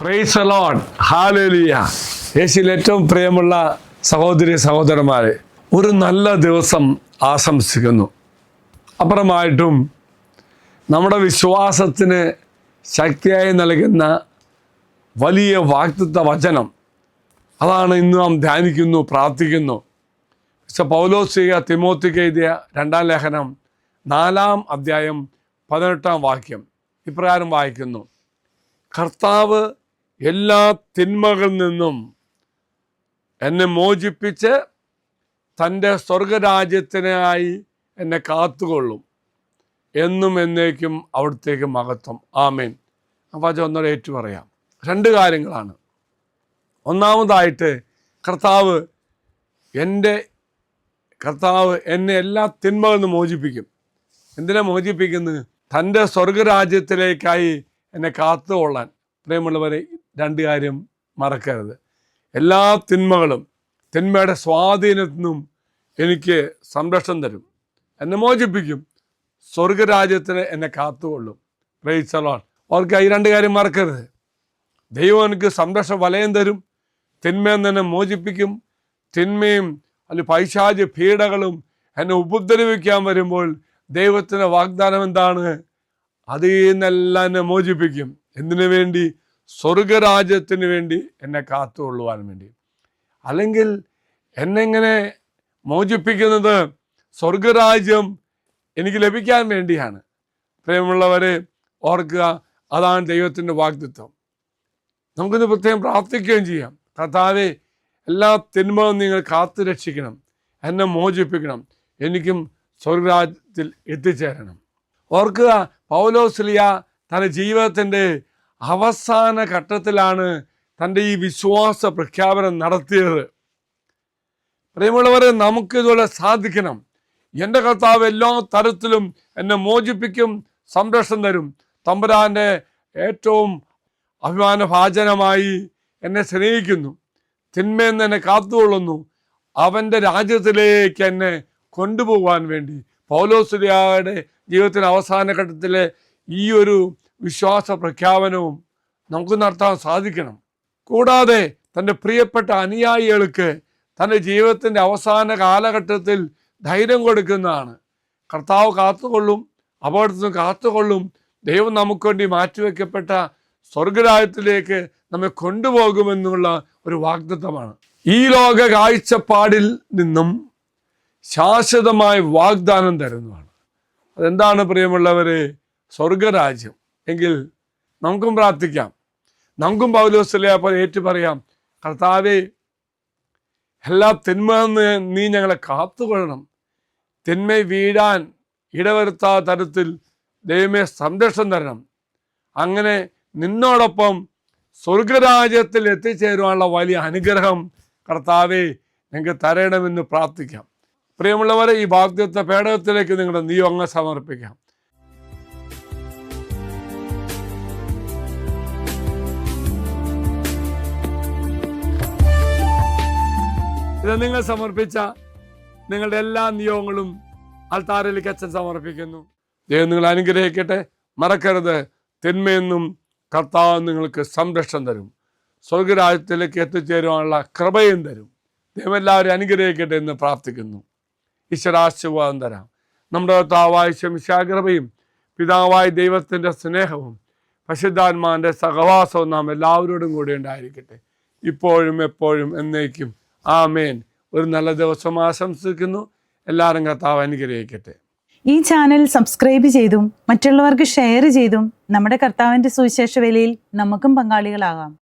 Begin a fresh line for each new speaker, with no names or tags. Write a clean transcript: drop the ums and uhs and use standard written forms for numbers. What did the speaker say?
Praise the Lord, hallelujah. യേശുവിൽ ഏറ്റവും പ്രിയമുള്ള സഹോദരി സഹോദരന്മാരെ, ഒരു നല്ല ദിവസം ആശംസിക്കുന്നു. അപ്പുറമായിട്ടും നമ്മുടെ വിശ്വാസത്തിന് ശക്തിയായി നൽകുന്ന വലിയ വാഗ്ദത്ത വചനം, അതാണ് ഇന്ന് നാം ധ്യാനിക്കുന്നു, പ്രാർത്ഥിക്കുന്നു. പൗലോസ് തിമോത്തിക്ക് എഴുതിയ 2-ാം ലേഖനം 4-ാം അധ്യായം 18-ാം വാക്യം ഇപ്രകാരം വായിക്കുന്നു: കർത്താവ് എല്ലാ തിന്മകളിൽ നിന്നും എന്നെ മോചിപ്പിച്ച് തൻ്റെ സ്വർഗരാജ്യത്തിനായി എന്നെ കാത്തുകൊള്ളും, എന്നും എന്നേക്കും അവിടത്തേക്ക് മഹത്വം. ആമേൻ. അപ്പോൾ അത് ഒന്നര ഏറ്റു പറയാം. 2 കാര്യങ്ങളാണ്. ഒന്നാമതായിട്ട് കർത്താവ് എന്നെ എല്ലാ തിന്മകളിൽ നിന്ന് മോചിപ്പിക്കും. എന്തിനാ മോചിപ്പിക്കുന്നത്? തൻ്റെ സ്വർഗരാജ്യത്തിലേക്കായി എന്നെ കാത്തുകൊള്ളാൻ. പ്രിയമുള്ളവരെ, 2 കാര്യം മറക്കരുത്. എല്ലാ തിന്മകളും, തിന്മയുടെ സ്വാധീനത്തിൽ നിന്നും എനിക്ക് സംരക്ഷണം തരും, എന്നെ മോചിപ്പിക്കും, സ്വർഗരാജ്യത്തിന് എന്നെ കാത്തുകൊള്ളും. Praise the Lord. അവർക്ക് ഈ 2 കാര്യം മറക്കരുത്. ദൈവം എനിക്ക് സംരക്ഷണ വലയം തരും, തിന്മയിൽ നിന്ന് എന്നെ മോചിപ്പിക്കും. തിന്മയും പൈശാചിക പീഡകളും എന്നെ ഉപദ്രവിക്കാൻ വരുമ്പോൾ ദൈവത്തിൻ്റെ വാഗ്ദാനം എന്താണ്? അതിൽ നിന്നെല്ലാം എന്നെ മോചിപ്പിക്കും. എന്തിനു വേണ്ടി? സ്വർഗരാജ്യത്തിന് വേണ്ടി, എന്നെ കാത്തുകൊള്ളുവാൻ വേണ്ടി. അല്ലെങ്കിൽ എന്നെങ്ങനെ മോചിപ്പിക്കുന്നത്? സ്വർഗരാജ്യം എനിക്ക് ലഭിക്കാൻ വേണ്ടിയാണ്. പ്രിയമുള്ളവരെ, ഓർക്കുക, അതാണ് ദൈവത്തിൻ്റെ വാഗ്ദത്തം. നമുക്കിത് പ്രത്യേകം പ്രാർത്ഥിക്കുകയും ചെയ്യാം. കർത്താവേ, എല്ലാ തിന്മകളും നിങ്ങൾ കാത്തു രക്ഷിക്കണം, എന്നെ മോചിപ്പിക്കണം, എനിക്കും സ്വർഗരാജ്യത്തിൽ എത്തിച്ചേരണം. ഓർക്കുക, പൗലോസ്ലീഹ തൻ്റെ ജീവിതത്തിൻ്റെ അവസാന ഘട്ടത്തിലാണ് തൻ്റെ ഈ വിശ്വാസ പ്രഖ്യാപനം നടത്തിയത്. പ്രിയമുള്ളവരെ, നമുക്കിതുപോലെ സാധിക്കണം. എൻ്റെ കർത്താവ് എല്ലാ തരത്തിലും എന്നെ മോചിപ്പിക്കും, സംരക്ഷണം തരും. തമ്പുരാൻ്റെ ഏറ്റവും അഭിമാനഭാജനമായി എന്നെ സ്നേഹിക്കുന്നു, തിന്മയിൽ നിന്ന് എന്നെ കാത്തുകൊള്ളുന്നു, അവൻ്റെ രാജ്യത്തിലേക്ക് എന്നെ കൊണ്ടുപോകാൻ വേണ്ടി. പൗലോസ്ലീഹയുടെ ജീവിതത്തിൻ്റെ അവസാന ഘട്ടത്തിലെ ഈ ഒരു വിശ്വാസ പ്രഖ്യാപനവും നമുക്ക് നടത്താൻ സാധിക്കണം. കൂടാതെ തൻ്റെ പ്രിയപ്പെട്ട അനുയായികൾക്ക് തൻ്റെ ജീവിതത്തിൻ്റെ അവസാന കാലഘട്ടത്തിൽ ധൈര്യം കൊടുക്കുന്നതാണ്. കർത്താവ് കാത്തുകൊള്ളും, അപകടത്തിൽ നിന്ന് കാത്തുകൊള്ളും. ദൈവം നമുക്ക് വേണ്ടി മാറ്റിവെക്കപ്പെട്ട സ്വർഗരാജ്യത്തിലേക്ക് നമ്മെ കൊണ്ടുപോകുമെന്നുള്ള ഒരു വാഗ്ദത്തമാണ്. ഈ ലോക കാഴ്ചപ്പാടിൽ നിന്നും ശാശ്വതമായ വാഗ്ദാനം തരുന്നതാണ്. അതെന്താണ് പ്രിയമുള്ളവരെ? സ്വർഗരാജ്യം. എങ്കിൽ നമുക്കും പ്രാർത്ഥിക്കാം, നമുക്കും പൗലോസ്ലീഹ പോലെ ഏറ്റു പറയാം: കർത്താവേ, എല്ലാ തിന്മയിൽ നിന്ന് നീ ഞങ്ങളെ കാത്തുകൊള്ളണം, തിന്മ വീഴാൻ ഇടവരുത്താത്ത തരത്തിൽ ദൈവമേ സംരക്ഷണം തരണം. അങ്ങനെ നിന്നോടൊപ്പം സ്വർഗരാജ്യത്തിൽ എത്തിച്ചേരുവാനുള്ള വലിയ അനുഗ്രഹം കർത്താവേ ഞങ്ങൾക്ക് തരണമെന്ന് പ്രാർത്ഥിക്കാം. പ്രിയമുള്ളവരെ, ഈ വാഗ്ദത്ത പേടകത്തിലേക്ക് നിങ്ങളുടെ നിയോഗങ്ങൾ സമർപ്പിക്കാം. ഇത് നിങ്ങൾ സമർപ്പിച്ച നിങ്ങളുടെ എല്ലാ നിയോഗങ്ങളും അൾത്താരയിലേക്ക് അച്ഛൻ സമർപ്പിക്കുന്നു. ദൈവം നിങ്ങൾ അനുഗ്രഹിക്കട്ടെ. മറക്കരുത്, തിന്മയെന്നും കർത്താവ് നിങ്ങൾക്ക് സംരക്ഷണം തരും, സ്വർഗരാജ്യത്തിലേക്ക് എത്തിച്ചേരുവാനുള്ള കൃപയും തരും. ദൈവം എല്ലാവരും അനുഗ്രഹിക്കട്ടെ എന്ന് പ്രാർത്ഥിക്കുന്നു. ഈശ്വരാശീർവാദം തരാം. നമ്മുടെ കർത്താവായ ശമിശാകൃപയും പിതാവായ ദൈവത്തിൻ്റെ സ്നേഹവും പരിശുദ്ധാത്മാവിൻ്റെ സഹവാസവും നാം എല്ലാവരോടും കൂടി ഉണ്ടായിരിക്കട്ടെ, ഇപ്പോഴും എപ്പോഴും എന്നേക്കും. ആമേൻ. ഒരു നല്ല ദിവസം ആശംസിക്കുന്നു. എല്ലാവരും കർത്താവ് അനുഗ്രഹിക്കട്ടെ.
ഈ ചാനൽ സബ്സ്ക്രൈബ് ചെയ്തും മറ്റുള്ളവർക്ക് ഷെയർ ചെയ്തും നമ്മുടെ കർത്താവിൻ്റെ സുവിശേഷ വേലയിൽ നമുക്കും പങ്കാളികളാകാം.